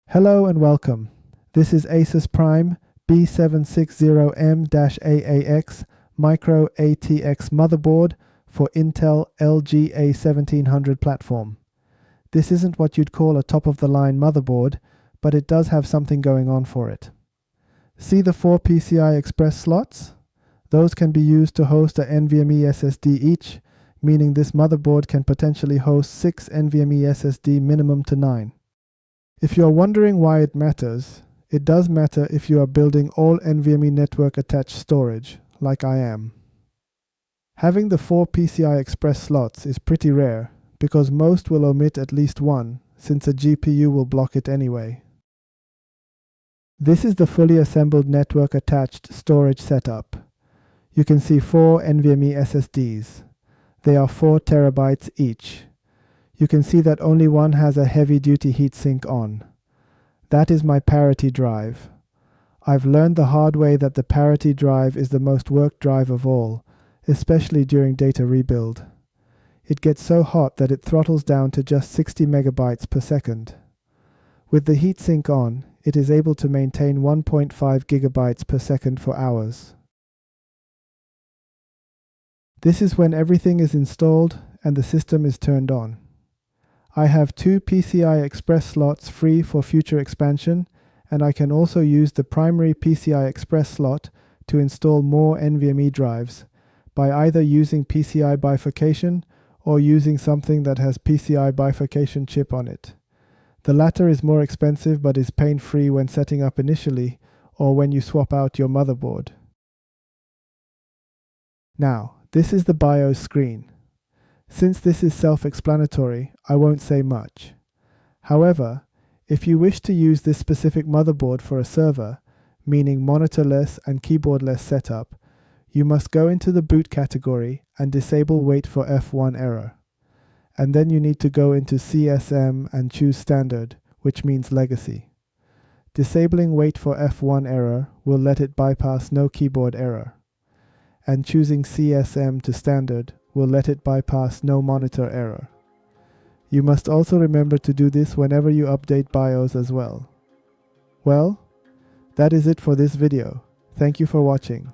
Hello and welcome. This is Asus Prime B760M-A-AX Micro ATX motherboard for Intel LGA1700 platform. This isn't what you'd call a top-of-the-line motherboard, but it does have something going on for it. See the 4 PCI Express slots? Those can be used to host a NVMe SSD each, meaning this motherboard can potentially host 6 NVMe SSD minimum to 9. If you're wondering why it matters, it does matter if you are building all NVMe network attached storage, like I am. Having the 4 PCI Express slots is pretty rare, because most will omit at least one, since a GPU will block it anyway. This is the fully assembled network attached storage setup. You can see 4 NVMe SSDs. They are 4 terabytes each. You can see that only one has a heavy-duty heatsink on. That is my parity drive. I've learned the hard way that the parity drive is the most worked drive of all, especially during data rebuild. It gets so hot that it throttles down to just 60 megabytes per second. With the heatsink on, it is able to maintain 1.5 gigabytes per second for hours. This is when everything is installed and the system is turned on. I have 2 PCI Express slots free for future expansion, and I can also use the primary PCI Express slot to install more NVMe drives by either using PCI bifurcation or using something that has PCI bifurcation chip on it. The latter is more expensive but is pain-free when setting up initially or when you swap out your motherboard. Now, this is the BIOS screen. Since this is self-explanatory, I won't say much. However, if you wish to use this specific motherboard for a server, meaning monitorless and keyboardless setup, you must go into the boot category and disable wait for F1 error. And then you need to go into CSM and choose standard, which means legacy. Disabling wait for F1 error will let it bypass no keyboard error. And choosing CSM to standard will let it bypass no monitor error. You must also remember to do this whenever you update BIOS as well. Well, that is it for this video. Thank you for watching.